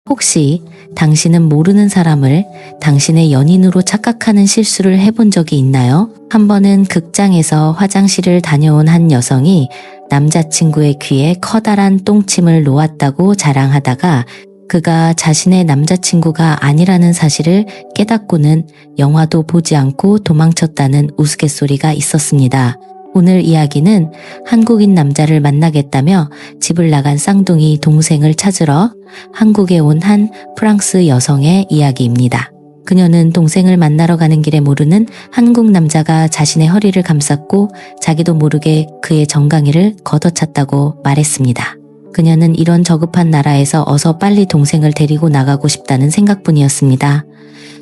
혹시 당신은 모르는 사람을 당신의 연인으로 착각하는 실수를 해본 적이 있나요? 한 번은 극장에서 화장실을 다녀온 한 여성이 남자친구의 귀에 커다란 똥침을 놓았다고 자랑하다가 그가 자신의 남자친구가 아니라는 사실을 깨닫고는 영화도 보지 않고 도망쳤다는 우스갯소리가 있었습니다. 오늘 이야기는 한국인 남자를 만나겠다며 집을 나간 쌍둥이 동생을 찾으러 한국에 온 한 프랑스 여성의 이야기입니다. 그녀는 동생을 만나러 가는 길에 모르는 한국 남자가 자신의 허리를 감쌌고 자기도 모르게 그의 정강이를 걷어찼다고 말했습니다. 그녀는 이런 저급한 나라에서 어서 빨리 동생을 데리고 나가고 싶다는 생각뿐이었습니다.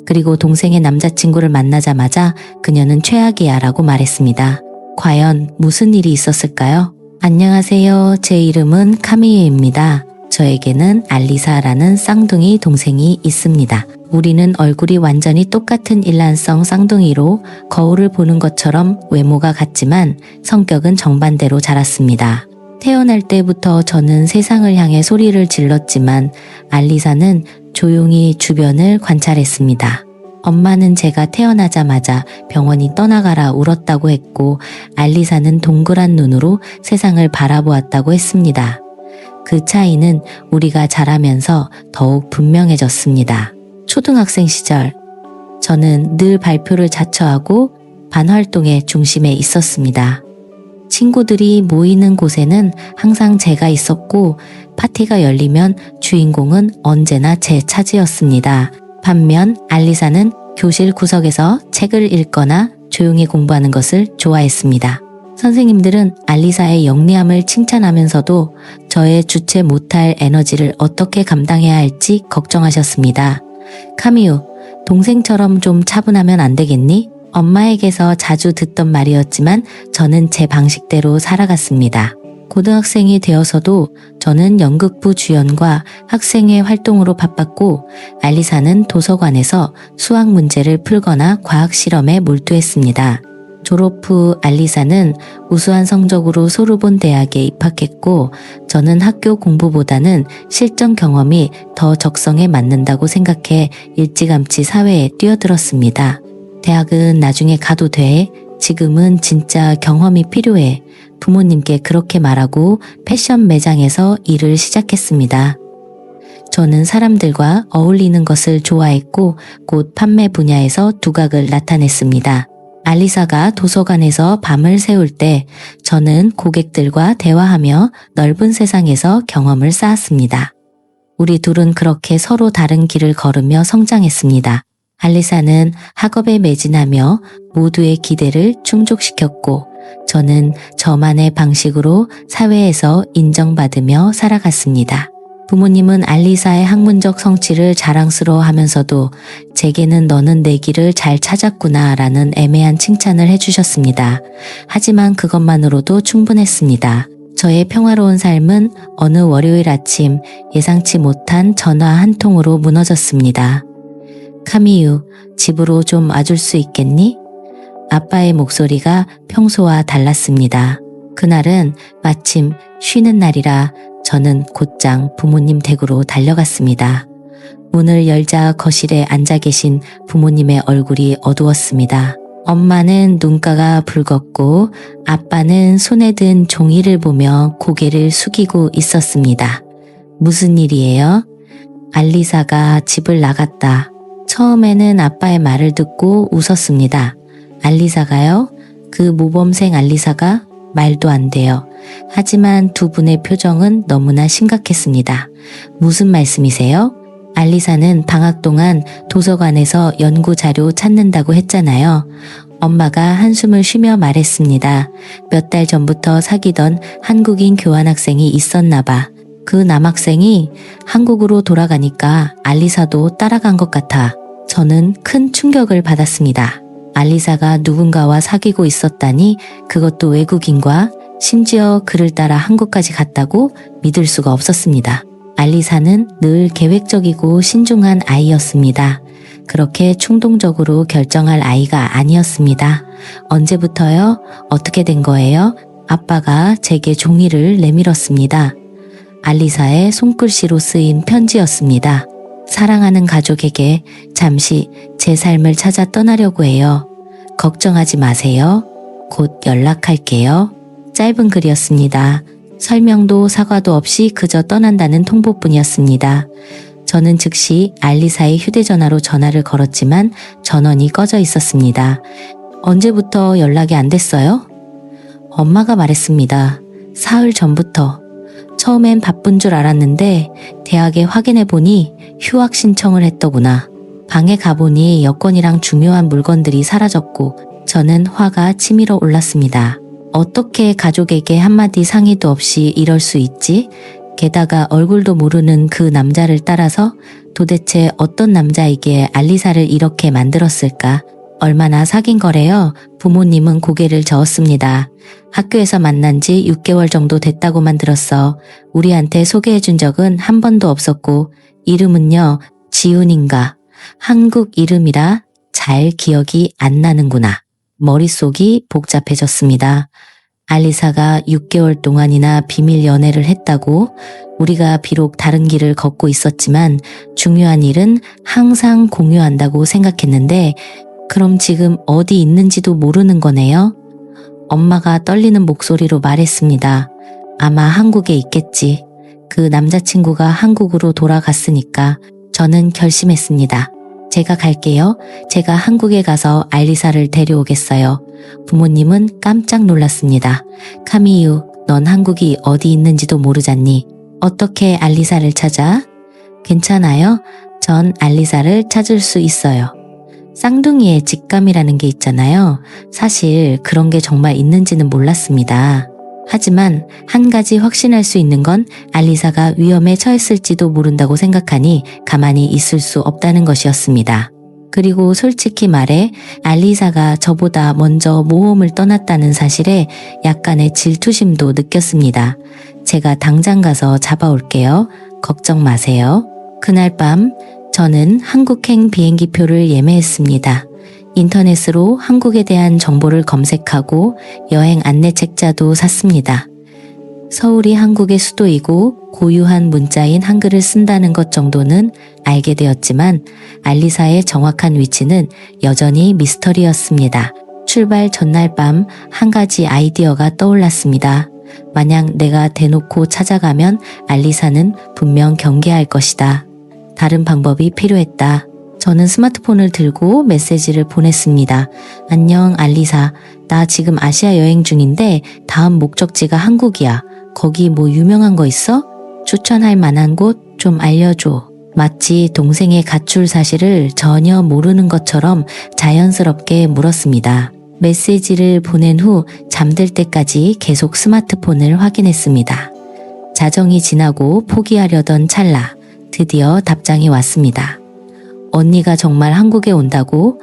그리고 동생의 남자친구를 만나자마자 그녀는 최악이야 라고 말했습니다. 과연 무슨 일이 있었을까요? 안녕하세요. 제 이름은 카미유입니다. 저에게는 알리사라는 쌍둥이 동생이 있습니다. 우리는 얼굴이 완전히 똑같은 일란성 쌍둥이로 거울을 보는 것처럼 외모가 같지만 성격은 정반대로 자랐습니다. 태어날 때부터 저는 세상을 향해 소리를 질렀지만 알리사는 조용히 주변을 관찰했습니다. 엄마는 제가 태어나자마자 병원이 떠나가라 울었다고 했고 알리사는 동그란 눈으로 세상을 바라보았다고 했습니다. 그 차이는 우리가 자라면서 더욱 분명해졌습니다. 초등학생 시절, 저는 늘 발표를 자처하고 반활동의 중심에 있었습니다. 친구들이 모이는 곳에는 항상 제가 있었고 파티가 열리면 주인공은 언제나 제 차지였습니다. 반면 알리사는 교실 구석에서 책을 읽거나 조용히 공부하는 것을 좋아했습니다. 선생님들은 알리사의 영리함을 칭찬하면서도 저의 주체 못할 에너지를 어떻게 감당해야 할지 걱정하셨습니다. 카미유, 동생처럼 좀 차분하면 안 되겠니? 엄마에게서 자주 듣던 말이었지만 저는 제 방식대로 살아갔습니다. 고등학생이 되어서도 저는 연극부 주연과 학생회 활동으로 바빴고 알리사는 도서관에서 수학 문제를 풀거나 과학 실험에 몰두했습니다. 졸업 후 알리사는 우수한 성적으로 소르본 대학에 입학했고 저는 학교 공부보다는 실전 경험이 더 적성에 맞는다고 생각해 일찌감치 사회에 뛰어들었습니다. 대학은 나중에 가도 돼. 지금은 진짜 경험이 필요해. 부모님께 그렇게 말하고 패션 매장에서 일을 시작했습니다. 저는 사람들과 어울리는 것을 좋아했고 곧 판매 분야에서 두각을 나타냈습니다. 알리사가 도서관에서 밤을 새울 때 저는 고객들과 대화하며 넓은 세상에서 경험을 쌓았습니다. 우리 둘은 그렇게 서로 다른 길을 걸으며 성장했습니다. 알리사는 학업에 매진하며 모두의 기대를 충족시켰고 저는 저만의 방식으로 사회에서 인정받으며 살아갔습니다. 부모님은 알리사의 학문적 성취를 자랑스러워하면서도 제게는 너는 내 길을 잘 찾았구나 라는 애매한 칭찬을 해주셨습니다. 하지만 그것만으로도 충분했습니다. 저의 평화로운 삶은 어느 월요일 아침 예상치 못한 전화 한 통으로 무너졌습니다. 카미유, 집으로 좀 와줄 수 있겠니? 아빠의 목소리가 평소와 달랐습니다. 그날은 마침 쉬는 날이라 저는 곧장 부모님 댁으로 달려갔습니다. 문을 열자 거실에 앉아 계신 부모님의 얼굴이 어두웠습니다. 엄마는 눈가가 붉었고 아빠는 손에 든 종이를 보며 고개를 숙이고 있었습니다. 무슨 일이에요? 알리사가 집을 나갔다. 처음에는 아빠의 말을 듣고 웃었습니다. 알리사가요? 그 모범생 알리사가? 말도 안 돼요. 하지만 두 분의 표정은 너무나 심각했습니다. 무슨 말씀이세요? 알리사는 방학 동안 도서관에서 연구 자료 찾는다고 했잖아요. 엄마가 한숨을 쉬며 말했습니다. 몇 달 전부터 사귀던 한국인 교환학생이 있었나 봐. 그 남학생이 한국으로 돌아가니까 알리사도 따라간 것 같아. 저는 큰 충격을 받았습니다. 알리사가 누군가와 사귀고 있었다니 그것도 외국인과 심지어 그를 따라 한국까지 갔다고 믿을 수가 없었습니다. 알리사는 늘 계획적이고 신중한 아이였습니다. 그렇게 충동적으로 결정할 아이가 아니었습니다. 언제부터요? 어떻게 된 거예요? 아빠가 제게 종이를 내밀었습니다. 알리사의 손글씨로 쓰인 편지였습니다. 사랑하는 가족에게 잠시 제 삶을 찾아 떠나려고 해요. 걱정하지 마세요. 곧 연락할게요. 짧은 글이었습니다. 설명도 사과도 없이 그저 떠난다는 통보뿐이었습니다. 저는 즉시 알리사의 휴대전화로 전화를 걸었지만 전원이 꺼져 있었습니다. 언제부터 연락이 안 됐어요? 엄마가 말했습니다. 사흘 전부터. 처음엔 바쁜 줄 알았는데 대학에 확인해보니 휴학 신청을 했더구나. 방에 가보니 여권이랑 중요한 물건들이 사라졌고 저는 화가 치밀어 올랐습니다. 어떻게 가족에게 한마디 상의도 없이 이럴 수 있지? 게다가 얼굴도 모르는 그 남자를 따라서 도대체 어떤 남자에게 알리사를 이렇게 만들었을까? 얼마나 사귄 거래요? 부모님은 고개를 저었습니다. 학교에서 만난 지 6개월 정도 됐다고만 들었어. 우리한테 소개해준 적은 한 번도 없었고 이름은요, 지훈인가. 한국 이름이라 잘 기억이 안 나는구나. 머릿속이 복잡해졌습니다. 알리사가 6개월 동안이나 비밀 연애를 했다고 우리가 비록 다른 길을 걷고 있었지만 중요한 일은 항상 공유한다고 생각했는데 그럼 지금 어디 있는지도 모르는 거네요? 엄마가 떨리는 목소리로 말했습니다. 아마 한국에 있겠지. 그 남자친구가 한국으로 돌아갔으니까 저는 결심했습니다. 제가 갈게요. 제가 한국에 가서 알리사를 데려오겠어요. 부모님은 깜짝 놀랐습니다. 카미유, 넌 한국이 어디 있는지도 모르잖니. 어떻게 알리사를 찾아? 괜찮아요. 전 알리사를 찾을 수 있어요. 쌍둥이의 직감이라는 게 있잖아요. 사실 그런 게 정말 있는지는 몰랐습니다. 하지만 한 가지 확신할 수 있는 건 알리사가 위험에 처했을지도 모른다고 생각하니 가만히 있을 수 없다는 것이었습니다. 그리고 솔직히 말해 알리사가 저보다 먼저 모험을 떠났다는 사실에 약간의 질투심도 느꼈습니다. 제가 당장 가서 잡아올게요. 걱정 마세요. 그날 밤 저는 한국행 비행기표를 예매했습니다. 인터넷으로 한국에 대한 정보를 검색하고 여행 안내 책자도 샀습니다. 서울이 한국의 수도이고 고유한 문자인 한글을 쓴다는 것 정도는 알게 되었지만 알리사의 정확한 위치는 여전히 미스터리였습니다. 출발 전날 밤 한 가지 아이디어가 떠올랐습니다. 만약 내가 대놓고 찾아가면 알리사는 분명 경계할 것이다. 다른 방법이 필요했다. 저는 스마트폰을 들고 메시지를 보냈습니다. 안녕 알리사. 나 지금 아시아 여행 중인데 다음 목적지가 한국이야. 거기 뭐 유명한 거 있어? 추천할 만한 곳 좀 알려줘. 마치 동생의 가출 사실을 전혀 모르는 것처럼 자연스럽게 물었습니다. 메시지를 보낸 후 잠들 때까지 계속 스마트폰을 확인했습니다. 자정이 지나고 포기하려던 찰나 드디어 답장이 왔습니다. 언니가 정말 한국에 온다고?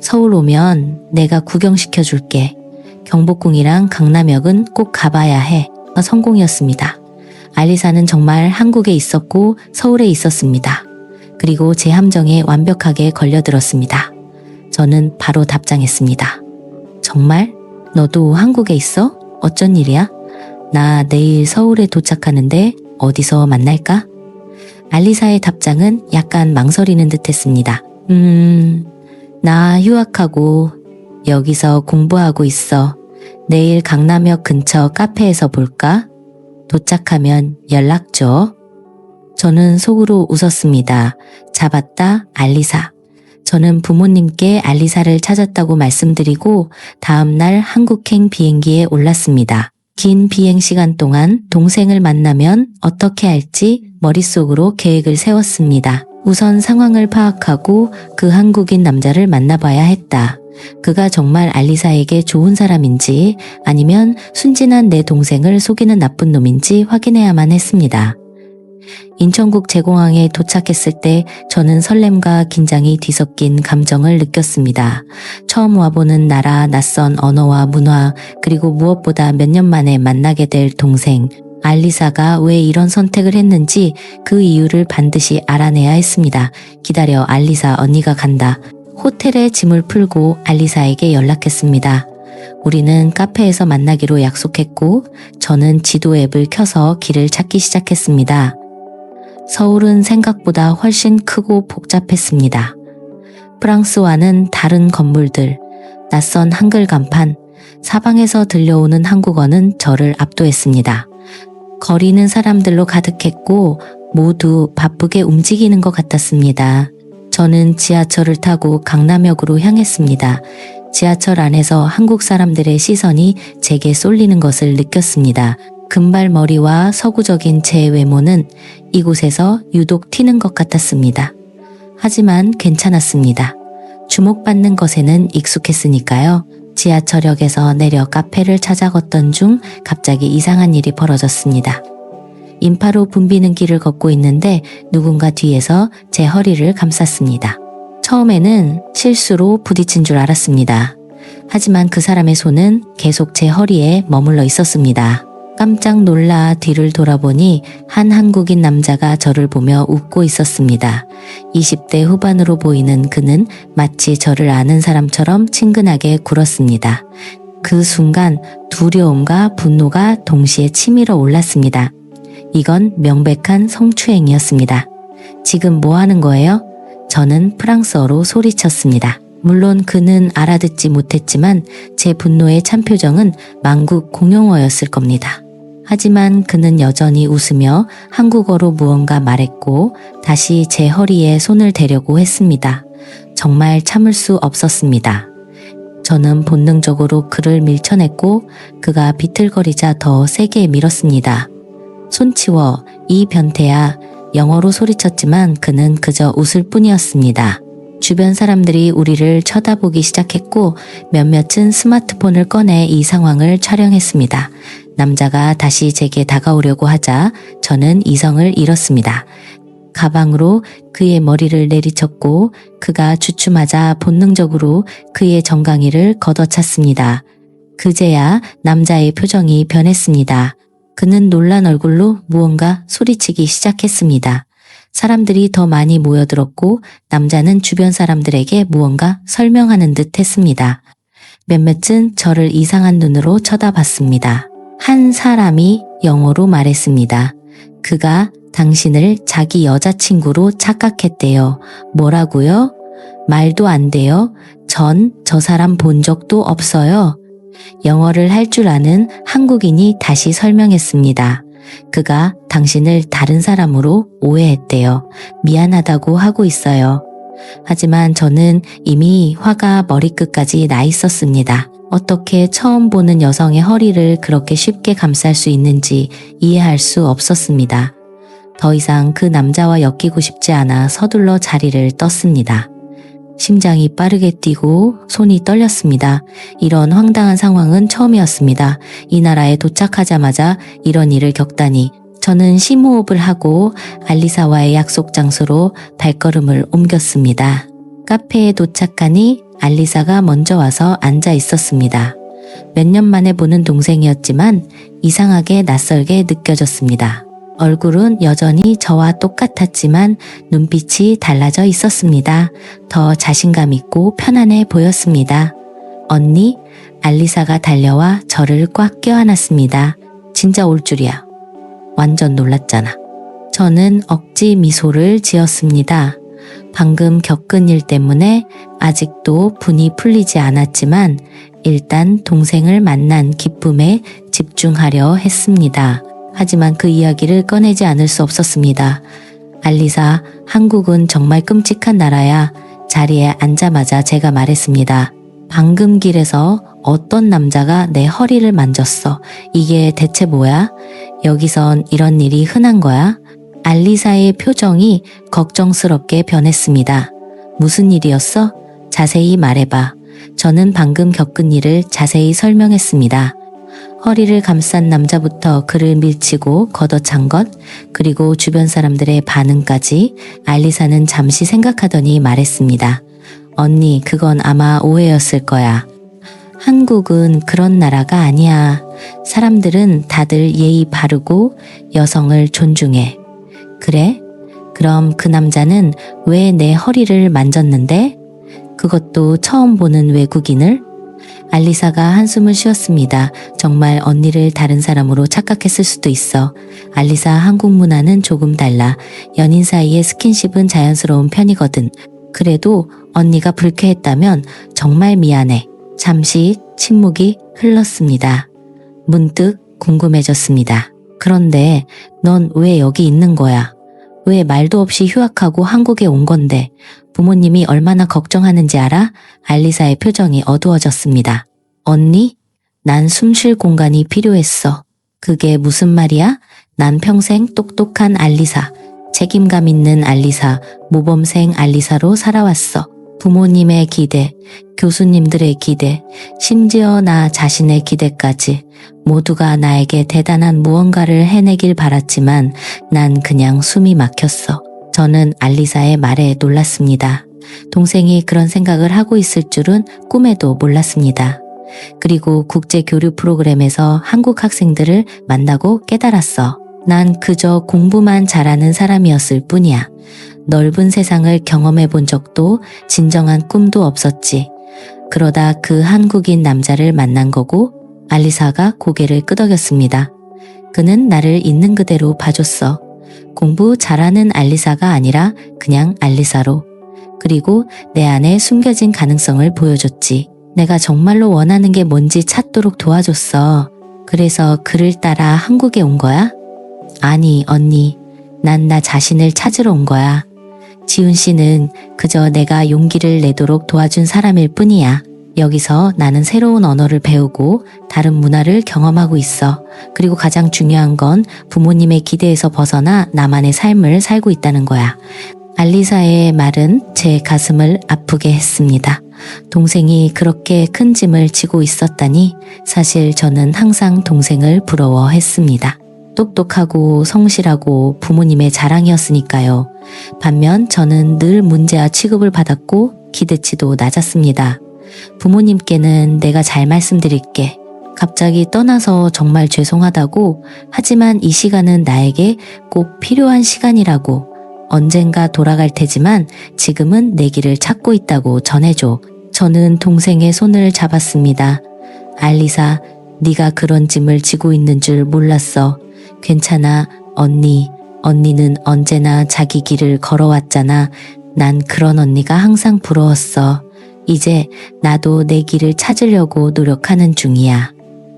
서울 오면 내가 구경시켜 줄게. 경복궁이랑 강남역은 꼭 가봐야 해. 성공이었습니다. 알리사는 정말 한국에 있었고 서울에 있었습니다. 그리고 제 함정에 완벽하게 걸려들었습니다. 저는 바로 답장했습니다. 정말? 너도 한국에 있어? 어쩐 일이야? 나 내일 서울에 도착하는데 어디서 만날까? 알리사의 답장은 약간 망설이는 듯 했습니다. 나 휴학하고 여기서 공부하고 있어. 내일 강남역 근처 카페에서 볼까? 도착하면 연락 줘. 저는 속으로 웃었습니다. 잡았다, 알리사. 저는 부모님께 알리사를 찾았다고 말씀드리고 다음날 한국행 비행기에 올랐습니다. 긴 비행 시간 동안 동생을 만나면 어떻게 할지 머릿속으로 계획을 세웠습니다. 우선 상황을 파악하고 그 한국인 남자를 만나봐야 했다. 그가 정말 알리사에게 좋은 사람인지 아니면 순진한 내 동생을 속이는 나쁜 놈인지 확인해야만 했습니다. 인천국 제공항에 도착했을 때 저는 설렘과 긴장이 뒤섞인 감정을 느꼈습니다. 처음 와보는 나라, 낯선 언어와 문화, 그리고 무엇보다 몇 년 만에 만나게 될 동생, 알리사가 왜 이런 선택을 했는지 그 이유를 반드시 알아내야 했습니다. 기다려, 알리사, 언니가 간다. 호텔에 짐을 풀고 알리사에게 연락했습니다. 우리는 카페에서 만나기로 약속했고 저는 지도 앱을 켜서 길을 찾기 시작했습니다. 서울은 생각보다 훨씬 크고 복잡했습니다. 프랑스와는 다른 건물들, 낯선 한글 간판, 사방에서 들려오는 한국어는 저를 압도했습니다. 거리는 사람들로 가득했고 모두 바쁘게 움직이는 것 같았습니다. 저는 지하철을 타고 강남역으로 향했습니다. 지하철 안에서 한국 사람들의 시선이 제게 쏠리는 것을 느꼈습니다. 금발머리와 서구적인 제 외모는 이곳에서 유독 튀는 것 같았습니다. 하지만 괜찮았습니다. 주목받는 것에는 익숙했으니까요. 지하철역에서 내려 카페를 찾아 걷던 중 갑자기 이상한 일이 벌어졌습니다. 인파로 붐비는 길을 걷고 있는데 누군가 뒤에서 제 허리를 감쌌습니다. 처음에는 실수로 부딪힌 줄 알았습니다. 하지만 그 사람의 손은 계속 제 허리에 머물러 있었습니다. 깜짝 놀라 뒤를 돌아보니 한 한국인 남자가 저를 보며 웃고 있었습니다. 20대 후반으로 보이는 그는 마치 저를 아는 사람처럼 친근하게 굴었습니다. 그 순간 두려움과 분노가 동시에 치밀어 올랐습니다. 이건 명백한 성추행이었습니다. 지금 뭐 하는 거예요? 저는 프랑스어로 소리쳤습니다. 물론 그는 알아듣지 못했지만 제 분노의 참표정은 만국 공용어였을 겁니다. 하지만 그는 여전히 웃으며 한국어로 무언가 말했고 다시 제 허리에 손을 대려고 했습니다. 정말 참을 수 없었습니다. 저는 본능적으로 그를 밀쳐냈고 그가 비틀거리자 더 세게 밀었습니다. 손 치워, 이 변태야. 영어로 소리쳤지만 그는 그저 웃을 뿐이었습니다. 주변 사람들이 우리를 쳐다보기 시작했고 몇몇은 스마트폰을 꺼내 이 상황을 촬영했습니다. 남자가 다시 제게 다가오려고 하자 저는 이성을 잃었습니다. 가방으로 그의 머리를 내리쳤고 그가 주춤하자 본능적으로 그의 정강이를 걷어찼습니다. 그제야 남자의 표정이 변했습니다. 그는 놀란 얼굴로 무언가 소리치기 시작했습니다. 사람들이 더 많이 모여들었고 남자는 주변 사람들에게 무언가 설명하는 듯 했습니다. 몇몇은 저를 이상한 눈으로 쳐다봤습니다. 한 사람이 영어로 말했습니다. 그가 당신을 자기 여자친구로 착각했대요. 뭐라고요? 말도 안 돼요. 전 저 사람 본 적도 없어요. 영어를 할 줄 아는 한국인이 다시 설명했습니다. 그가 당신을 다른 사람으로 오해했대요. 미안하다고 하고 있어요. 하지만 저는 이미 화가 머리끝까지 나 있었습니다. 어떻게 처음 보는 여성의 허리를 그렇게 쉽게 감쌀 수 있는지 이해할 수 없었습니다. 더 이상 그 남자와 엮이고 싶지 않아 서둘러 자리를 떴습니다. 심장이 빠르게 뛰고 손이 떨렸습니다. 이런 황당한 상황은 처음이었습니다. 이 나라에 도착하자마자 이런 일을 겪다니. 저는 심호흡을 하고 알리사와의 약속 장소로 발걸음을 옮겼습니다. 카페에 도착하니 알리사가 먼저 와서 앉아 있었습니다. 몇 년 만에 보는 동생이었지만 이상하게 낯설게 느껴졌습니다. 얼굴은 여전히 저와 똑같았지만 눈빛이 달라져 있었습니다. 더 자신감 있고 편안해 보였습니다. 언니, 알리사가 달려와 저를 꽉 껴안았습니다. 진짜 올 줄이야. 완전 놀랐잖아. 저는 억지 미소를 지었습니다. 방금 겪은 일 때문에 아직도 분이 풀리지 않았지만 일단 동생을 만난 기쁨에 집중하려 했습니다. 하지만 그 이야기를 꺼내지 않을 수 없었습니다. 알리사, 한국은 정말 끔찍한 나라야. 자리에 앉자마자 제가 말했습니다. 방금 길에서 어떤 남자가 내 허리를 만졌어. 이게 대체 뭐야? 여기선 이런 일이 흔한 거야? 알리사의 표정이 걱정스럽게 변했습니다. 무슨 일이었어? 자세히 말해봐. 저는 방금 겪은 일을 자세히 설명했습니다. 허리를 감싼 남자부터 그를 밀치고 걷어찬 것, 그리고 주변 사람들의 반응까지 알리사는 잠시 생각하더니 말했습니다. 언니, 그건 아마 오해였을 거야. 한국은 그런 나라가 아니야. 사람들은 다들 예의 바르고 여성을 존중해. 그래? 그럼 그 남자는 왜 내 허리를 만졌는데? 그것도 처음 보는 외국인을? 알리사가 한숨을 쉬었습니다. 정말 언니를 다른 사람으로 착각했을 수도 있어. 알리사, 한국 문화는 조금 달라. 연인 사이의 스킨십은 자연스러운 편이거든. 그래도 언니가 불쾌했다면 정말 미안해. 잠시 침묵이 흘렀습니다. 문득 궁금해졌습니다. 그런데 넌 왜 여기 있는 거야? 왜 말도 없이 휴학하고 한국에 온 건데? 부모님이 얼마나 걱정하는지 알아? 알리사의 표정이 어두워졌습니다. 언니? 난 숨 쉴 공간이 필요했어. 그게 무슨 말이야? 난 평생 똑똑한 알리사, 책임감 있는 알리사, 모범생 알리사로 살아왔어. 부모님의 기대, 교수님들의 기대, 심지어 나 자신의 기대까지 모두가 나에게 대단한 무언가를 해내길 바랐지만 난 그냥 숨이 막혔어. 저는 알리사의 말에 놀랐습니다. 동생이 그런 생각을 하고 있을 줄은 꿈에도 몰랐습니다. 그리고 국제 교류 프로그램에서 한국 학생들을 만나고 깨달았어. 난 그저 공부만 잘하는 사람이었을 뿐이야. 넓은 세상을 경험해 본 적도 진정한 꿈도 없었지. 그러다 그 한국인 남자를 만난 거고 알리사가 고개를 끄덕였습니다. 그는 나를 있는 그대로 봐줬어. 공부 잘하는 알리사가 아니라 그냥 알리사로. 그리고 내 안에 숨겨진 가능성을 보여줬지. 내가 정말로 원하는 게 뭔지 찾도록 도와줬어. 그래서 그를 따라 한국에 온 거야? 아니, 언니. 난 나 자신을 찾으러 온 거야. 지훈 씨는 그저 내가 용기를 내도록 도와준 사람일 뿐이야. 여기서 나는 새로운 언어를 배우고 다른 문화를 경험하고 있어. 그리고 가장 중요한 건 부모님의 기대에서 벗어나 나만의 삶을 살고 있다는 거야. 알리사의 말은 제 가슴을 아프게 했습니다. 동생이 그렇게 큰 짐을 지고 있었다니 사실 저는 항상 동생을 부러워했습니다. 똑똑하고 성실하고 부모님의 자랑이었으니까요. 반면 저는 늘 문제아 취급을 받았고 기대치도 낮았습니다. 부모님께는 내가 잘 말씀드릴게. 갑자기 떠나서 정말 죄송하다고. 하지만 이 시간은 나에게 꼭 필요한 시간이라고. 언젠가 돌아갈 테지만 지금은 내 길을 찾고 있다고 전해줘. 저는 동생의 손을 잡았습니다. 알리사, 네가 그런 짐을 지고 있는 줄 몰랐어. 괜찮아, 언니. 언니는 언제나 자기 길을 걸어왔잖아. 난 그런 언니가 항상 부러웠어. 이제 나도 내 길을 찾으려고 노력하는 중이야.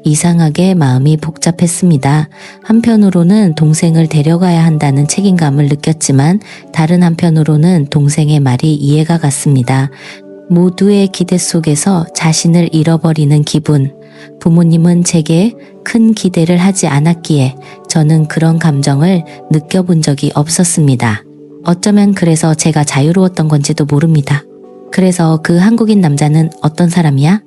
이상하게 마음이 복잡했습니다. 한편으로는 동생을 데려가야 한다는 책임감을 느꼈지만 다른 한편으로는 동생의 말이 이해가 갔습니다. 모두의 기대 속에서 자신을 잃어버리는 기분. 부모님은 제게 큰 기대를 하지 않았기에 저는 그런 감정을 느껴본 적이 없었습니다. 어쩌면 그래서 제가 자유로웠던 건지도 모릅니다. 그래서 그 한국인 남자는 어떤 사람이야?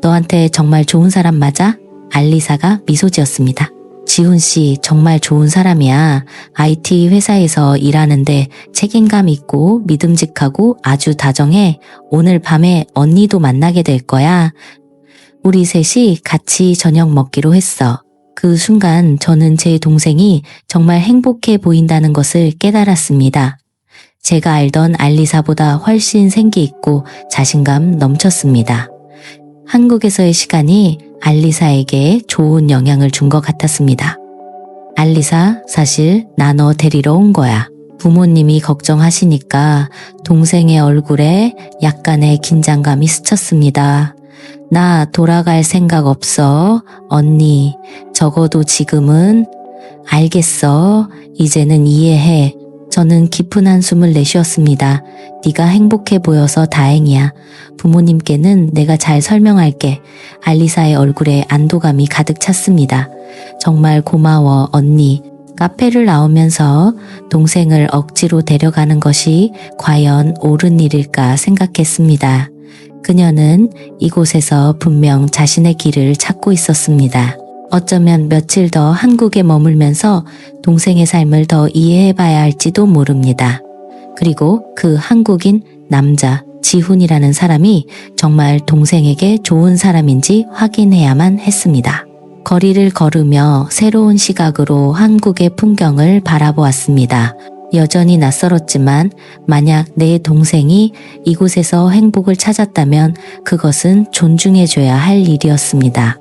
너한테 정말 좋은 사람 맞아? 알리사가 미소 지었습니다. 지훈 씨 정말 좋은 사람이야. IT 회사에서 일하는데 책임감 있고 믿음직하고 아주 다정해. 오늘 밤에 언니도 만나게 될 거야. 우리 셋이 같이 저녁 먹기로 했어. 그 순간 저는 제 동생이 정말 행복해 보인다는 것을 깨달았습니다. 제가 알던 알리사보다 훨씬 생기 있고 자신감 넘쳤습니다. 한국에서의 시간이 알리사에게 좋은 영향을 준 것 같았습니다. 알리사, 사실 나 너 데리러 온 거야. 부모님이 걱정하시니까 동생의 얼굴에 약간의 긴장감이 스쳤습니다. 나 돌아갈 생각 없어. 언니, 적어도 지금은. 알겠어. 이제는 이해해. 저는 깊은 한숨을 내쉬었습니다. 네가 행복해 보여서 다행이야. 부모님께는 내가 잘 설명할게. 알리사의 얼굴에 안도감이 가득 찼습니다. 정말 고마워, 언니. 카페를 나오면서 동생을 억지로 데려가는 것이 과연 옳은 일일까 생각했습니다. 그녀는 이곳에서 분명 자신의 길을 찾고 있었습니다. 어쩌면 며칠 더 한국에 머물면서 동생의 삶을 더 이해해봐야 할지도 모릅니다. 그리고 그 한국인 남자 지훈이라는 사람이 정말 동생에게 좋은 사람인지 확인해야만 했습니다. 거리를 걸으며 새로운 시각으로 한국의 풍경을 바라보았습니다. 여전히 낯설었지만 만약 내 동생이 이곳에서 행복을 찾았다면 그것은 존중해줘야 할 일이었습니다.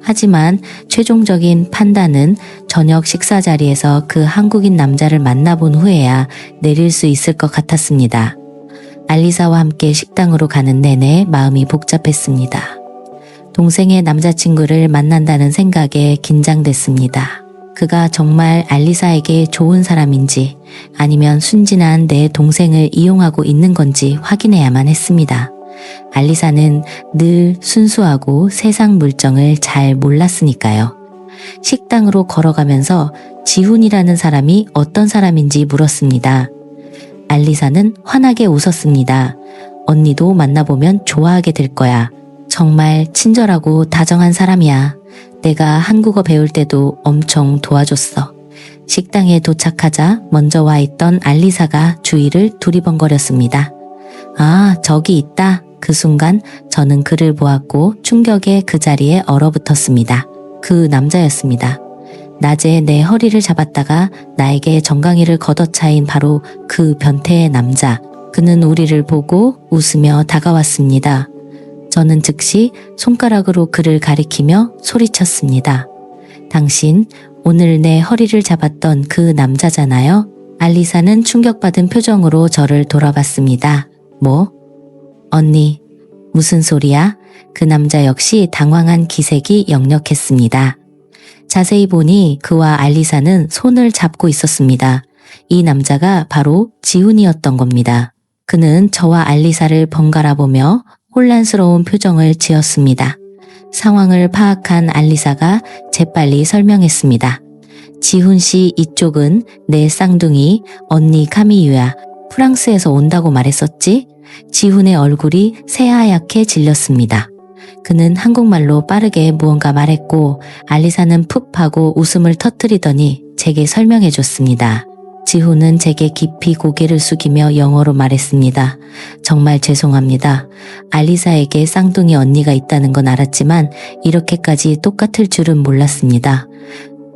하지만 최종적인 판단은 저녁 식사 자리에서 그 한국인 남자를 만나본 후에야 내릴 수 있을 것 같았습니다. 알리사와 함께 식당으로 가는 내내 마음이 복잡했습니다. 동생의 남자친구를 만난다는 생각에 긴장됐습니다. 그가 정말 알리사에게 좋은 사람인지 아니면 순진한 내 동생을 이용하고 있는 건지 확인해야만 했습니다. 알리사는 늘 순수하고 세상 물정을 잘 몰랐으니까요. 식당으로 걸어가면서 지훈이라는 사람이 어떤 사람인지 물었습니다. 알리사는 환하게 웃었습니다. 언니도 만나보면 좋아하게 될 거야. 정말 친절하고 다정한 사람이야. 내가 한국어 배울 때도 엄청 도와줬어. 식당에 도착하자 먼저 와 있던 알리사가 주위를 두리번거렸습니다. 아, 저기 있다. 그 순간 저는 그를 보았고 충격에 그 자리에 얼어붙었습니다. 그 남자였습니다. 낮에 내 허리를 잡았다가 나에게 정강이를 걷어차인 바로 그 변태의 남자. 그는 우리를 보고 웃으며 다가왔습니다. 저는 즉시 손가락으로 그를 가리키며 소리쳤습니다. 당신, 오늘 내 허리를 잡았던 그 남자잖아요? 알리사는 충격받은 표정으로 저를 돌아봤습니다. 뭐? 언니, 무슨 소리야? 그 남자 역시 당황한 기색이 역력했습니다. 자세히 보니 그와 알리사는 손을 잡고 있었습니다. 이 남자가 바로 지훈이었던 겁니다. 그는 저와 알리사를 번갈아 보며 혼란스러운 표정을 지었습니다. 상황을 파악한 알리사가 재빨리 설명했습니다. 지훈 씨, 이쪽은 내 쌍둥이 언니 카미유야. 프랑스에서 온다고 말했었지? 지훈의 얼굴이 새하얗게 질렸습니다. 그는 한국말로 빠르게 무언가 말했고 알리사는 푹 하고 웃음을 터뜨리더니 제게 설명해 줬습니다. 지훈은 제게 깊이 고개를 숙이며 영어로 말했습니다. 정말 죄송합니다. 알리사에게 쌍둥이 언니가 있다는 건 알았지만 이렇게까지 똑같을 줄은 몰랐습니다.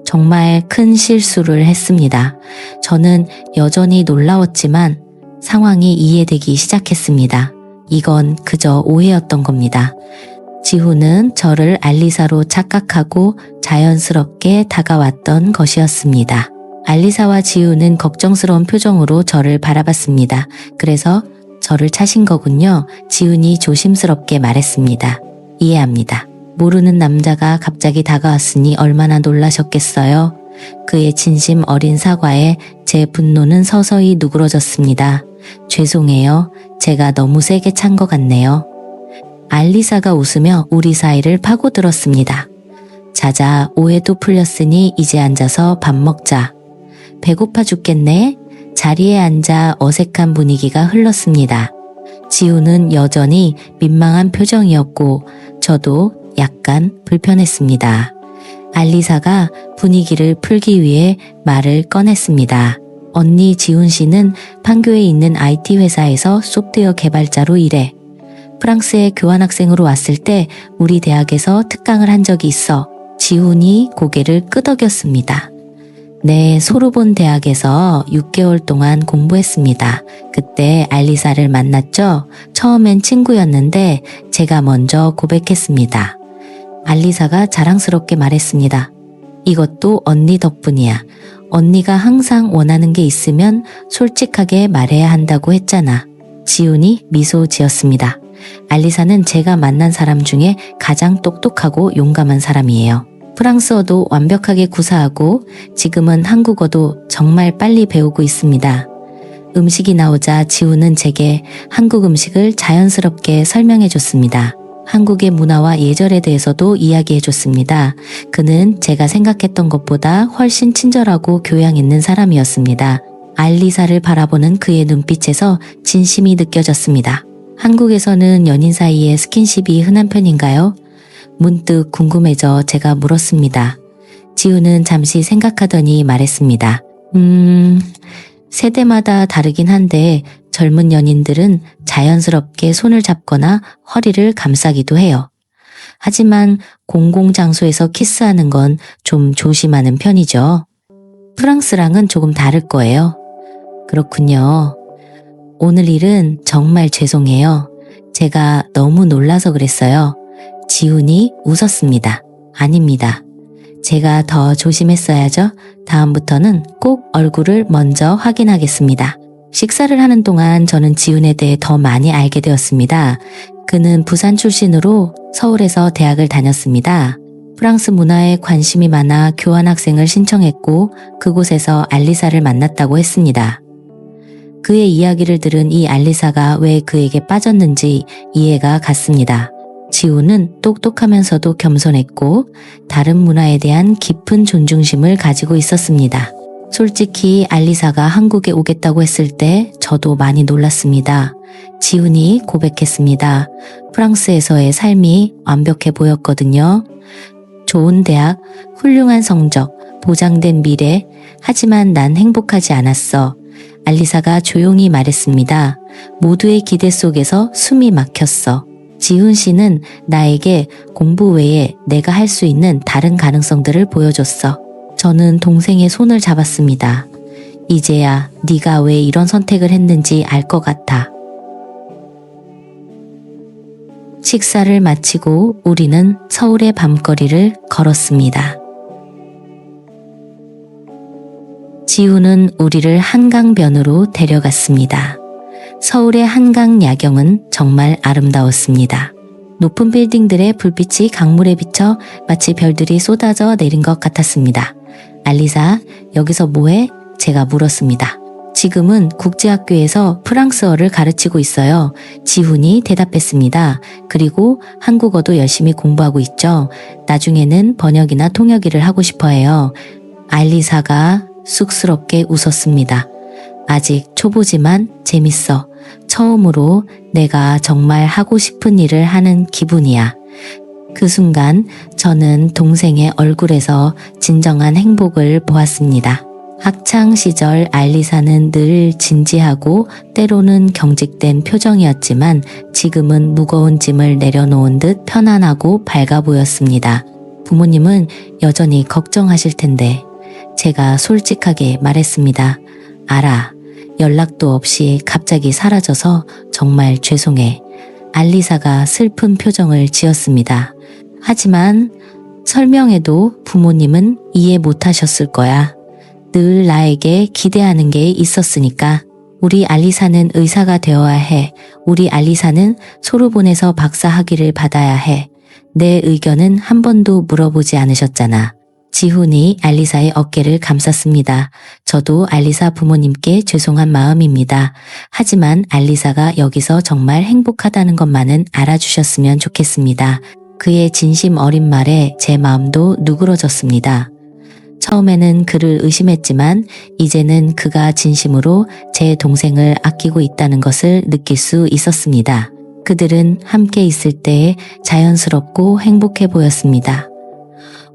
정말 큰 실수를 했습니다. 저는 여전히 놀라웠지만 상황이 이해되기 시작했습니다. 이건 그저 오해였던 겁니다. 지훈은 저를 알리사로 착각하고 자연스럽게 다가왔던 것이었습니다. 알리사와 지훈은 걱정스러운 표정으로 저를 바라봤습니다. 그래서 저를 차신 거군요. 지훈이 조심스럽게 말했습니다. 이해합니다. 모르는 남자가 갑자기 다가왔으니 얼마나 놀라셨겠어요. 그의 진심 어린 사과에 제 분노는 서서히 누그러졌습니다. 죄송해요. 제가 너무 세게 찬 것 같네요. 알리사가 웃으며 우리 사이를 파고들었습니다. 자자, 오해도 풀렸으니 이제 앉아서 밥 먹자. 배고파 죽겠네. 자리에 앉아 어색한 분위기가 흘렀습니다. 지훈은 여전히 민망한 표정이었고 저도 약간 불편했습니다. 알리사가 분위기를 풀기 위해 말을 꺼냈습니다. 언니 지훈 씨는 판교에 있는 IT 회사에서 소프트웨어 개발자로 일해. 프랑스에 교환학생으로 왔을 때 우리 대학에서 특강을 한 적이 있어. 지훈이 고개를 끄덕였습니다. 네, 소르본 대학에서 6개월 동안 공부했습니다. 그때 알리사를 만났죠? 처음엔 친구였는데 제가 먼저 고백했습니다. 알리사가 자랑스럽게 말했습니다. 이것도 언니 덕분이야. 언니가 항상 원하는 게 있으면 솔직하게 말해야 한다고 했잖아. 지훈이 미소 지었습니다. 알리사는 제가 만난 사람 중에 가장 똑똑하고 용감한 사람이에요. 프랑스어도 완벽하게 구사하고 지금은 한국어도 정말 빨리 배우고 있습니다. 음식이 나오자 지훈은 제게 한국 음식을 자연스럽게 설명해 줬습니다. 한국의 문화와 예절에 대해서도 이야기해 줬습니다. 그는 제가 생각했던 것보다 훨씬 친절하고 교양 있는 사람이었습니다. 알리사를 바라보는 그의 눈빛에서 진심이 느껴졌습니다. 한국에서는 연인 사이에 스킨십이 흔한 편인가요? 문득 궁금해져 제가 물었습니다. 지훈은 잠시 생각하더니 말했습니다. 세대마다 다르긴 한데 젊은 연인들은 자연스럽게 손을 잡거나 허리를 감싸기도 해요. 하지만 공공장소에서 키스하는 건 좀 조심하는 편이죠. 프랑스랑은 조금 다를 거예요. 그렇군요. 오늘 일은 정말 죄송해요. 제가 너무 놀라서 그랬어요. 지훈이 웃었습니다. 아닙니다. 제가 더 조심했어야죠. 다음부터는 꼭 얼굴을 먼저 확인하겠습니다. 식사를 하는 동안 저는 지훈에 대해 더 많이 알게 되었습니다. 그는 부산 출신으로 서울에서 대학을 다녔습니다. 프랑스 문화에 관심이 많아 교환학생을 신청했고 그곳에서 알리사를 만났다고 했습니다. 그의 이야기를 들은 이 알리사가 왜 그에게 빠졌는지 이해가 갔습니다. 지훈은 똑똑하면서도 겸손했고 다른 문화에 대한 깊은 존중심을 가지고 있었습니다. 솔직히 알리사가 한국에 오겠다고 했을 때 저도 많이 놀랐습니다. 지훈이 고백했습니다. 프랑스에서의 삶이 완벽해 보였거든요. 좋은 대학, 훌륭한 성적, 보장된 미래, 하지만 난 행복하지 않았어. 알리사가 조용히 말했습니다. 모두의 기대 속에서 숨이 막혔어. 지훈 씨는 나에게 공부 외에 내가 할 수 있는 다른 가능성들을 보여줬어. 저는 동생의 손을 잡았습니다. 이제야 네가 왜 이런 선택을 했는지 알 것 같아. 식사를 마치고 우리는 서울의 밤거리를 걸었습니다. 지훈은 우리를 한강변으로 데려갔습니다. 서울의 한강 야경은 정말 아름다웠습니다. 높은 빌딩들의 불빛이 강물에 비쳐 마치 별들이 쏟아져 내린 것 같았습니다. 알리사, 여기서 뭐해? 제가 물었습니다. 지금은 국제학교에서 프랑스어를 가르치고 있어요. 지훈이 대답했습니다. 그리고 한국어도 열심히 공부하고 있죠. 나중에는 번역이나 통역 일을 하고 싶어 해요. 알리사가 쑥스럽게 웃었습니다. 아직 초보지만 재밌어. 처음으로 내가 정말 하고 싶은 일을 하는 기분이야. 그 순간 저는 동생의 얼굴에서 진정한 행복을 보았습니다. 학창 시절 알리사는 늘 진지하고 때로는 경직된 표정이었지만 지금은 무거운 짐을 내려놓은 듯 편안하고 밝아 보였습니다. 부모님은 여전히 걱정하실 텐데 제가 솔직하게 말했습니다. 알아. 연락도 없이 갑자기 사라져서 정말 죄송해. 알리사가 슬픈 표정을 지었습니다. 하지만 설명해도 부모님은 이해 못하셨을 거야. 늘 나에게 기대하는 게 있었으니까. 우리 알리사는 의사가 되어야 해. 우리 알리사는 소르본에서 박사 학위를 받아야 해. 내 의견은 한 번도 물어보지 않으셨잖아. 지훈이 알리사의 어깨를 감쌌습니다. 저도 알리사 부모님께 죄송한 마음입니다. 하지만 알리사가 여기서 정말 행복하다는 것만은 알아주셨으면 좋겠습니다. 그의 진심 어린 말에 제 마음도 누그러졌습니다. 처음에는 그를 의심했지만 이제는 그가 진심으로 제 동생을 아끼고 있다는 것을 느낄 수 있었습니다. 그들은 함께 있을 때 자연스럽고 행복해 보였습니다.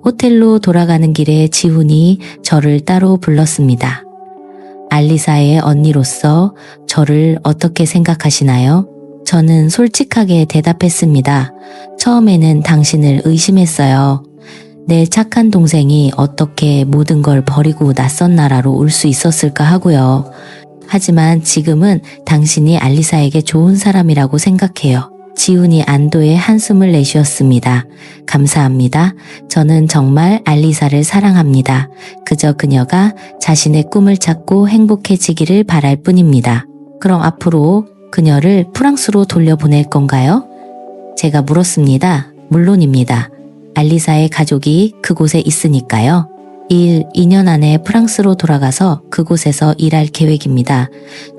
호텔로 돌아가는 길에 지훈이 저를 따로 불렀습니다. 알리사의 언니로서 저를 어떻게 생각하시나요? 저는 솔직하게 대답했습니다. 처음에는 당신을 의심했어요. 내 착한 동생이 어떻게 모든 걸 버리고 낯선 나라로 올 수 있었을까 하고요. 하지만 지금은 당신이 알리사에게 좋은 사람이라고 생각해요. 지훈이 안도의 한숨을 내쉬었습니다. 감사합니다. 저는 정말 알리사를 사랑합니다. 그저 그녀가 자신의 꿈을 찾고 행복해지기를 바랄 뿐입니다. 그럼 앞으로 그녀를 프랑스로 돌려보낼 건가요? 제가 물었습니다. 물론입니다. 알리사의 가족이 그곳에 있으니까요. 2년 안에 프랑스로 돌아가서 그곳에서 일할 계획입니다.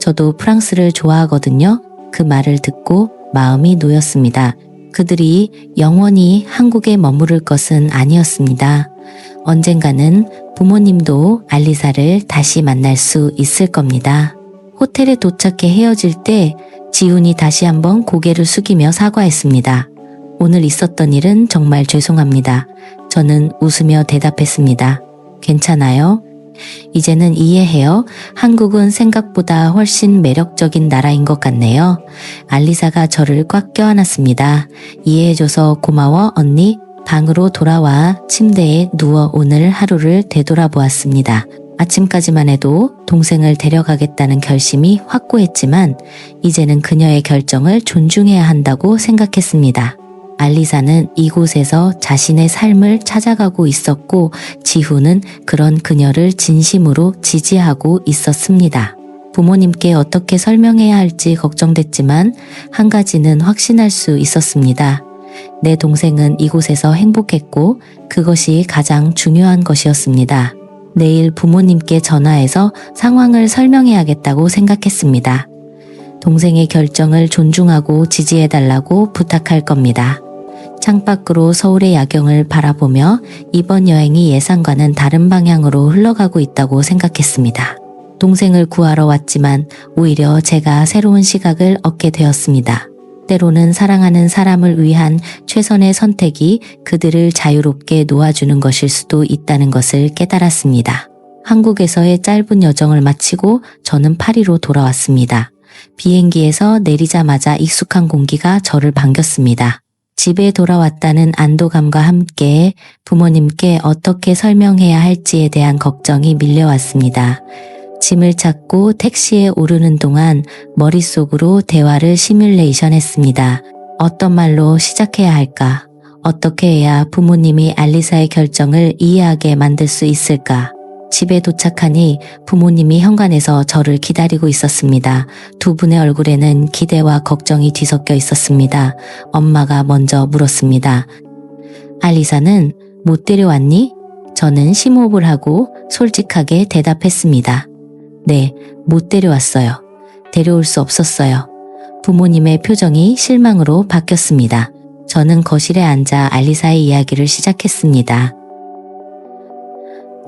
저도 프랑스를 좋아하거든요. 그 말을 듣고 마음이 놓였습니다. 그들이 영원히 한국에 머무를 것은 아니었습니다. 언젠가는 부모님도 알리사를 다시 만날 수 있을 겁니다. 호텔에 도착해 헤어질 때 지훈이 다시 한번 고개를 숙이며 사과했습니다. 오늘 있었던 일은 정말 죄송합니다. 저는 웃으며 대답했습니다. 괜찮아요? 이제는 이해해요. 한국은 생각보다 훨씬 매력적인 나라인 것 같네요. 알리사가 저를 꽉 껴안았습니다. 이해해줘서 고마워 언니. 방으로 돌아와 침대에 누워 오늘 하루를 되돌아보았습니다. 아침까지만 해도 동생을 데려가겠다는 결심이 확고했지만 이제는 그녀의 결정을 존중해야 한다고 생각했습니다. 알리사는 이곳에서 자신의 삶을 찾아가고 있었고 지훈은 그런 그녀를 진심으로 지지하고 있었습니다. 부모님께 어떻게 설명해야 할지 걱정됐지만 한 가지는 확신할 수 있었습니다. 내 동생은 이곳에서 행복했고 그것이 가장 중요한 것이었습니다. 내일 부모님께 전화해서 상황을 설명해야겠다고 생각했습니다. 동생의 결정을 존중하고 지지해달라고 부탁할 겁니다. 창밖으로 서울의 야경을 바라보며 이번 여행이 예상과는 다른 방향으로 흘러가고 있다고 생각했습니다. 동생을 구하러 왔지만 오히려 제가 새로운 시각을 얻게 되었습니다. 때로는 사랑하는 사람을 위한 최선의 선택이 그들을 자유롭게 놓아주는 것일 수도 있다는 것을 깨달았습니다. 한국에서의 짧은 여정을 마치고 저는 파리로 돌아왔습니다. 비행기에서 내리자마자 익숙한 공기가 저를 반겼습니다. 집에 돌아왔다는 안도감과 함께 부모님께 어떻게 설명해야 할지에 대한 걱정이 밀려왔습니다. 짐을 찾고 택시에 오르는 동안 머릿속으로 대화를 시뮬레이션 했습니다. 어떤 말로 시작해야 할까? 어떻게 해야 부모님이 알리사의 결정을 이해하게 만들 수 있을까? 집에 도착하니 부모님이 현관에서 저를 기다리고 있었습니다. 두 분의 얼굴에는 기대와 걱정이 뒤섞여 있었습니다. 엄마가 먼저 물었습니다. 알리사는 못 데려왔니? 저는 심호흡을 하고 솔직하게 대답했습니다. 네, 못 데려왔어요. 데려올 수 없었어요. 부모님의 표정이 실망으로 바뀌었습니다. 저는 거실에 앉아 알리사의 이야기를 시작했습니다.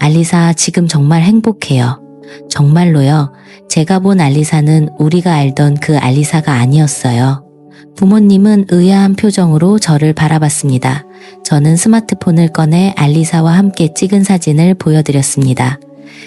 알리사, 지금 정말 행복해요. 정말로요. 제가 본 알리사는 우리가 알던 그 알리사가 아니었어요. 부모님은 의아한 표정으로 저를 바라봤습니다. 저는 스마트폰을 꺼내 알리사와 함께 찍은 사진을 보여드렸습니다.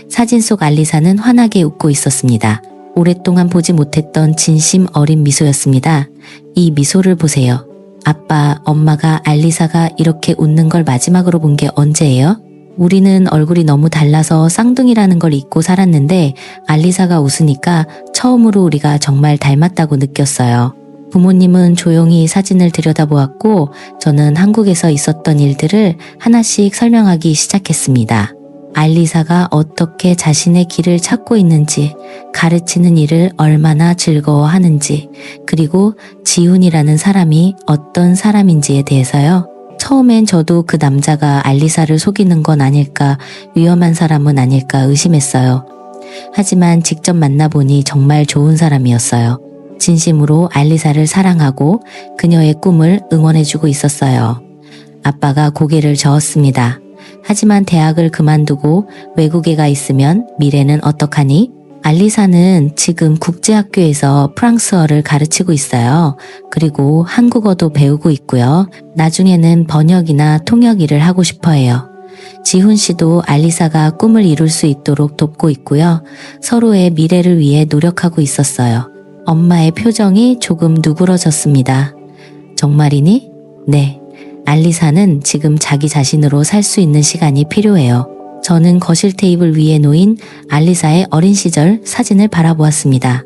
사진 속 알리사는 환하게 웃고 있었습니다. 오랫동안 보지 못했던 진심 어린 미소였습니다. 이 미소를 보세요. 아빠, 엄마가 알리사가 이렇게 웃는 걸 마지막으로 본 게 언제예요? 우리는 얼굴이 너무 달라서 쌍둥이라는 걸 잊고 살았는데 알리사가 웃으니까 처음으로 우리가 정말 닮았다고 느꼈어요. 부모님은 조용히 사진을 들여다보았고 저는 한국에서 있었던 일들을 하나씩 설명하기 시작했습니다. 알리사가 어떻게 자신의 길을 찾고 있는지, 가르치는 일을 얼마나 즐거워하는지, 그리고 지훈이라는 사람이 어떤 사람인지에 대해서요. 처음엔 저도 그 남자가 알리사를 속이는 건 아닐까, 위험한 사람은 아닐까 의심했어요. 하지만 직접 만나보니 정말 좋은 사람이었어요. 진심으로 알리사를 사랑하고 그녀의 꿈을 응원해주고 있었어요. 아빠가 고개를 저었습니다. 하지만 대학을 그만두고 외국에 가 있으면 미래는 어떡하니? 알리사는 지금 국제학교에서 프랑스어를 가르치고 있어요. 그리고 한국어도 배우고 있고요. 나중에는 번역이나 통역 일을 하고 싶어 해요. 지훈 씨도 알리사가 꿈을 이룰 수 있도록 돕고 있고요. 서로의 미래를 위해 노력하고 있었어요. 엄마의 표정이 조금 누그러졌습니다. 정말이니? 네. 알리사는 지금 자기 자신으로 살 수 있는 시간이 필요해요. 저는 거실 테이블 위에 놓인 알리사의 어린 시절 사진을 바라보았습니다.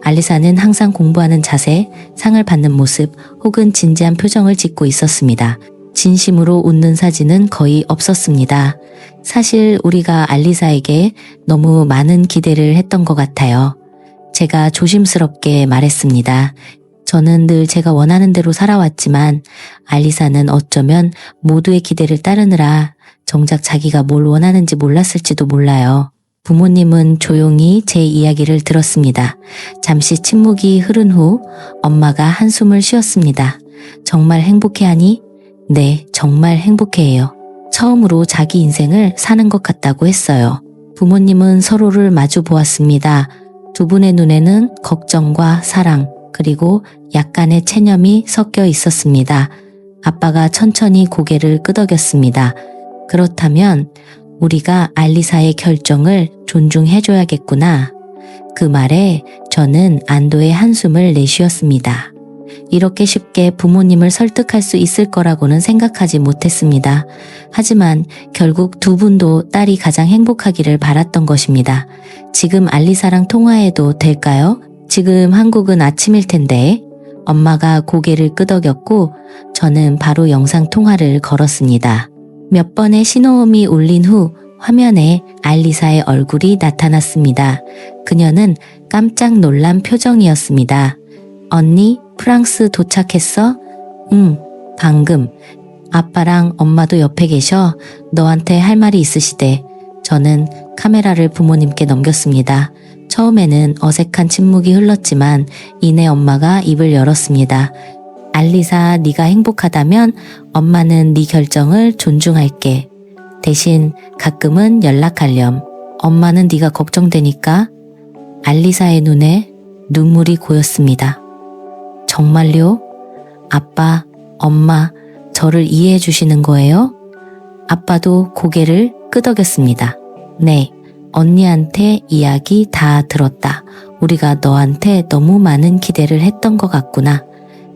알리사는 항상 공부하는 자세, 상을 받는 모습 혹은 진지한 표정을 짓고 있었습니다. 진심으로 웃는 사진은 거의 없었습니다. 사실 우리가 알리사에게 너무 많은 기대를 했던 것 같아요. 제가 조심스럽게 말했습니다. 저는 늘 제가 원하는 대로 살아왔지만 알리사는 어쩌면 모두의 기대를 따르느라 정작 자기가 뭘 원하는지 몰랐을지도 몰라요. 부모님은 조용히 제 이야기를 들었습니다. 잠시 침묵이 흐른 후 엄마가 한숨을 쉬었습니다. 정말 행복해하니? 네, 정말 행복해해요. 처음으로 자기 인생을 사는 것 같다고 했어요. 부모님은 서로를 마주 보았습니다. 두 분의 눈에는 걱정과 사랑, 그리고 약간의 체념이 섞여 있었습니다. 아빠가 천천히 고개를 끄덕였습니다. 그렇다면 우리가 알리사의 결정을 존중해줘야겠구나. 그 말에 저는 안도의 한숨을 내쉬었습니다. 이렇게 쉽게 부모님을 설득할 수 있을 거라고는 생각하지 못했습니다. 하지만 결국 두 분도 딸이 가장 행복하기를 바랐던 것입니다. 지금 알리사랑 통화해도 될까요? 지금 한국은 아침일 텐데. 엄마가 고개를 끄덕였고 저는 바로 영상 통화를 걸었습니다. 몇 번의 신호음이 울린 후 화면에 알리사의 얼굴이 나타났습니다. 그녀는 깜짝 놀란 표정이었습니다. 언니, 프랑스 도착했어? 응, 방금. 아빠랑 엄마도 옆에 계셔. 너한테 할 말이 있으시대. 저는 카메라를 부모님께 넘겼습니다. 처음에는 어색한 침묵이 흘렀지만 이내 엄마가 입을 열었습니다. 알리사, 네가 행복하다면 엄마는 네 결정을 존중할게. 대신 가끔은 연락하렴. 엄마는 네가 걱정되니까. 알리사의 눈에 눈물이 고였습니다. 정말요? 아빠, 엄마, 저를 이해해 주시는 거예요? 아빠도 고개를 끄덕였습니다. 네, 언니한테 이야기 다 들었다. 우리가 너한테 너무 많은 기대를 했던 것 같구나.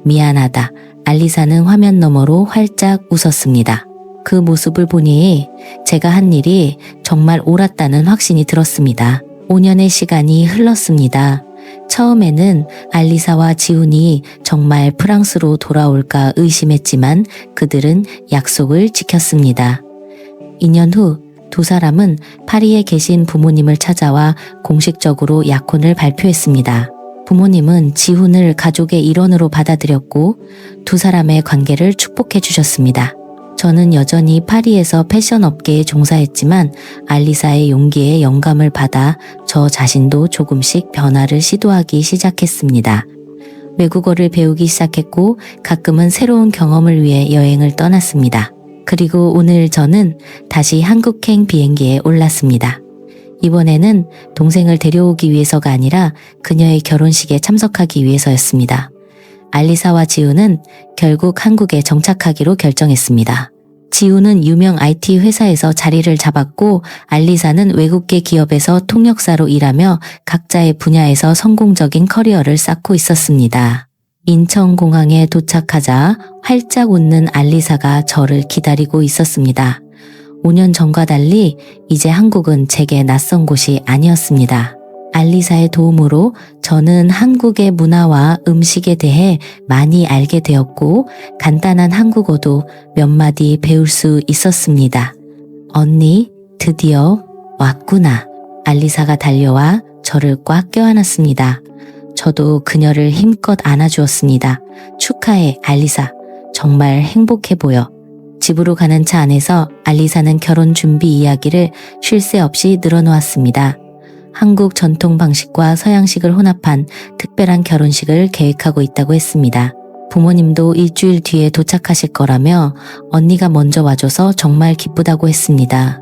미안하다. 알리사는 화면 너머로 활짝 웃었습니다. 그 모습을 보니 제가 한 일이 정말 옳았다는 확신이 들었습니다. 5년의 시간이 흘렀습니다. 처음에는 알리사와 지훈이 정말 프랑스로 돌아올까 의심했지만 그들은 약속을 지켰습니다. 2년 후 두 사람은 파리에 계신 부모님을 찾아와 공식적으로 약혼을 발표했습니다. 부모님은 지훈을 가족의 일원으로 받아들였고 두 사람의 관계를 축복해 주셨습니다. 저는 여전히 파리에서 패션 업계에 종사했지만 알리사의 용기에 영감을 받아 저 자신도 조금씩 변화를 시도하기 시작했습니다. 외국어를 배우기 시작했고 가끔은 새로운 경험을 위해 여행을 떠났습니다. 그리고 오늘 저는 다시 한국행 비행기에 올랐습니다. 이번에는 동생을 데려오기 위해서가 아니라 그녀의 결혼식에 참석하기 위해서였습니다. 알리사와 지훈은 결국 한국에 정착하기로 결정했습니다. 지훈은 유명 IT 회사에서 자리를 잡았고 알리사는 외국계 기업에서 통역사로 일하며 각자의 분야에서 성공적인 커리어를 쌓고 있었습니다. 인천공항에 도착하자 활짝 웃는 알리사가 저를 기다리고 있었습니다. 5년 전과 달리 이제 한국은 제게 낯선 곳이 아니었습니다. 알리사의 도움으로 저는 한국의 문화와 음식에 대해 많이 알게 되었고 간단한 한국어도 몇 마디 배울 수 있었습니다. 언니, 드디어 왔구나. 알리사가 달려와 저를 꽉 껴안았습니다. 저도 그녀를 힘껏 안아주었습니다. 축하해, 알리사. 정말 행복해 보여. 집으로 가는 차 안에서 알리사는 결혼 준비 이야기를 쉴 새 없이 늘어놓았습니다. 한국 전통 방식과 서양식을 혼합한 특별한 결혼식을 계획하고 있다고 했습니다. 부모님도 일주일 뒤에 도착하실 거라며 언니가 먼저 와줘서 정말 기쁘다고 했습니다.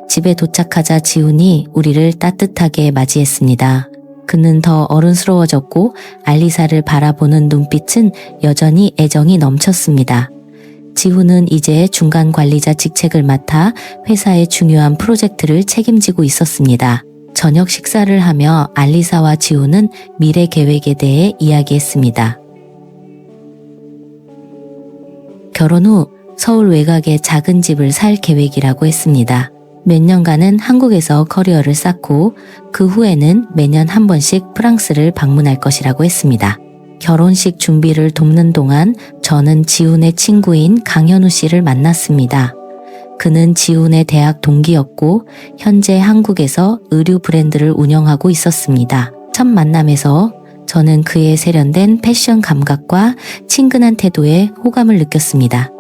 집에 도착하자 지훈이 우리를 따뜻하게 맞이했습니다. 그는 더 어른스러워졌고 알리사를 바라보는 눈빛은 여전히 애정이 넘쳤습니다. 지훈은 이제 중간 관리자 직책을 맡아 회사의 중요한 프로젝트를 책임지고 있었습니다. 저녁 식사를 하며 알리사와 지훈은 미래 계획에 대해 이야기했습니다. 결혼 후 서울 외곽에 작은 집을 살 계획이라고 했습니다. 몇 년간은 한국에서 커리어를 쌓고 그 후에는 매년 한 번씩 프랑스를 방문할 것이라고 했습니다. 결혼식 준비를 돕는 동안 저는 지훈의 친구인 강현우 씨를 만났습니다. 그는 지훈의 대학 동기였고 현재 한국에서 의류 브랜드를 운영하고 있었습니다. 첫 만남에서 저는 그의 세련된 패션 감각과 친근한 태도에 호감을 느꼈습니다.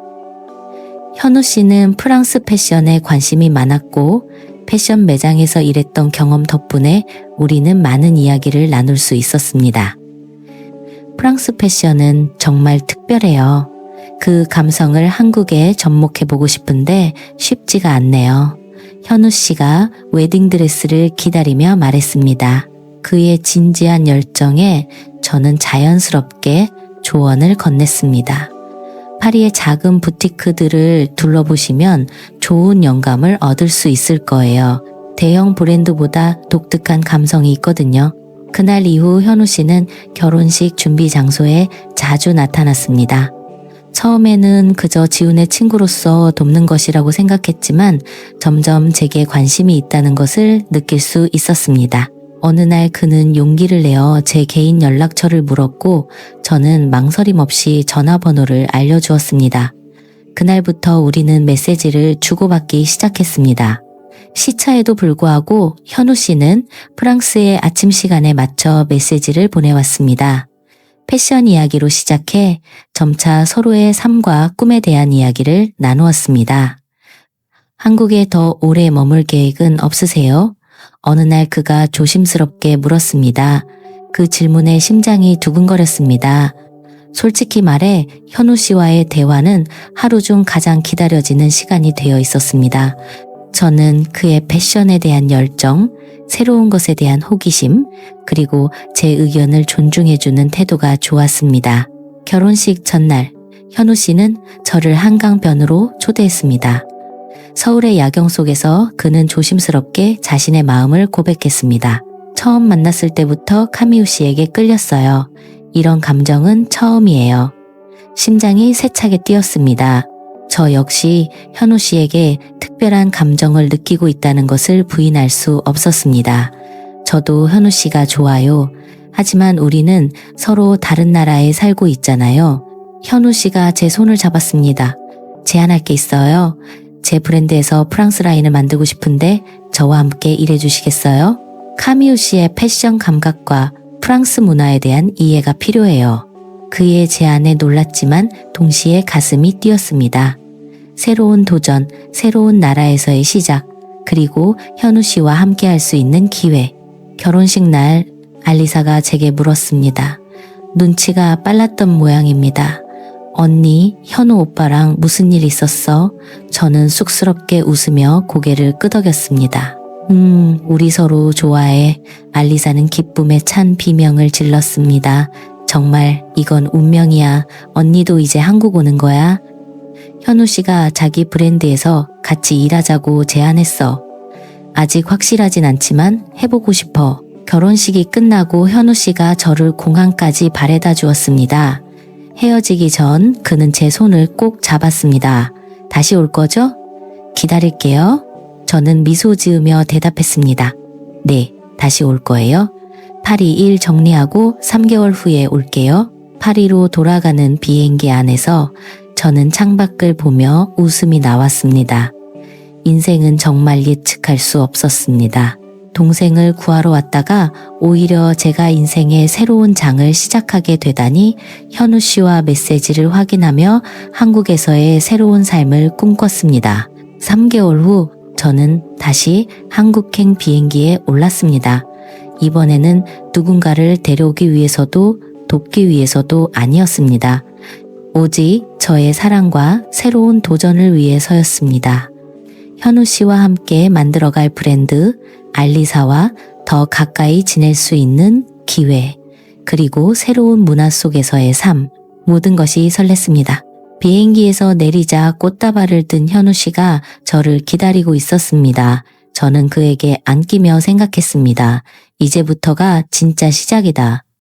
현우 씨는 프랑스 패션에 관심이 많았고 패션 매장에서 일했던 경험 덕분에 우리는 많은 이야기를 나눌 수 있었습니다. 프랑스 패션은 정말 특별해요. 그 감성을 한국에 접목해보고 싶은데 쉽지가 않네요. 현우 씨가 웨딩드레스를 기다리며 말했습니다. 그의 진지한 열정에 저는 자연스럽게 조언을 건넸습니다. 파리의 작은 부티크들을 둘러보시면 좋은 영감을 얻을 수 있을 거예요. 대형 브랜드보다 독특한 감성이 있거든요. 그날 이후 현우 씨는 결혼식 준비 장소에 자주 나타났습니다. 처음에는 그저 지훈의 친구로서 돕는 것이라고 생각했지만 점점 제게 관심이 있다는 것을 느낄 수 있었습니다. 어느 날 그는 용기를 내어 제 개인 연락처를 물었고 저는 망설임 없이 전화번호를 알려주었습니다. 그날부터 우리는 메시지를 주고받기 시작했습니다. 시차에도 불구하고 현우 씨는 프랑스의 아침 시간에 맞춰 메시지를 보내왔습니다. 패션 이야기로 시작해 점차 서로의 삶과 꿈에 대한 이야기를 나누었습니다. 한국에 더 오래 머물 계획은 없으세요? 어느 날 그가 조심스럽게 물었습니다. 그 질문에 심장이 두근거렸습니다. 솔직히 말해 현우 씨와의 대화는 하루 중 가장 기다려지는 시간이 되어 있었습니다. 저는 그의 패션에 대한 열정, 새로운 것에 대한 호기심, 그리고 제 의견을 존중해주는 태도가 좋았습니다. 결혼식 전날, 현우 씨는 저를 한강변으로 초대했습니다. 서울의 야경 속에서 그는 조심스럽게 자신의 마음을 고백했습니다. 처음 만났을 때부터 카미우 씨에게 끌렸어요. 이런 감정은 처음이에요. 심장이 세차게 뛰었습니다. 저 역시 현우 씨에게 특별한 감정을 느끼고 있다는 것을 부인할 수 없었습니다. 저도 현우 씨가 좋아요. 하지만 우리는 서로 다른 나라에 살고 있잖아요. 현우 씨가 제 손을 잡았습니다. 제안할 게 있어요. 제 브랜드에서 프랑스 라인을 만들고 싶은데 저와 함께 일해주시겠어요? 카미우 씨의 패션 감각과 프랑스 문화에 대한 이해가 필요해요. 그의 제안에 놀랐지만 동시에 가슴이 뛰었습니다. 새로운 도전, 새로운 나라에서의 시작, 그리고 현우 씨와 함께 할 수 있는 기회. 결혼식 날 알리사가 제게 물었습니다. 눈치가 빨랐던 모양입니다. 언니, 현우 오빠랑 무슨 일 있었어? 저는 쑥스럽게 웃으며 고개를 끄덕였습니다. 우리 서로 좋아해. 알리사는 기쁨에 찬 비명을 질렀습니다. 정말 이건 운명이야. 언니도 이제 한국 오는 거야? 현우 씨가 자기 브랜드에서 같이 일하자고 제안했어. 아직 확실하진 않지만 해보고 싶어. 결혼식이 끝나고 현우 씨가 저를 공항까지 바래다 주었습니다. 헤어지기 전 그는 제 손을 꼭 잡았습니다. 다시 올 거죠? 기다릴게요. 저는 미소 지으며 대답했습니다. 네, 다시 올 거예요. 파리 일 정리하고 3개월 후에 올게요. 파리로 돌아가는 비행기 안에서 저는 창밖을 보며 웃음이 나왔습니다. 인생은 정말 예측할 수 없었습니다. 동생을 구하러 왔다가 오히려 제가 인생의 새로운 장을 시작하게 되다니 현우 씨와 메시지를 확인하며 한국에서의 새로운 삶을 꿈꿨습니다. 3개월 후 저는 다시 한국행 비행기에 올랐습니다. 이번에는 누군가를 데려오기 위해서도 돕기 위해서도 아니었습니다. 오직 저의 사랑과 새로운 도전을 위해서였습니다. 현우 씨와 함께 만들어갈 브랜드 알리사와 더 가까이 지낼 수 있는 기회, 그리고 새로운 문화 속에서의 삶, 모든 것이 설렜습니다. 비행기에서 내리자 꽃다발을 든 현우 씨가 저를 기다리고 있었습니다. 저는 그에게 안기며 생각했습니다. 이제부터가 진짜 시작이다.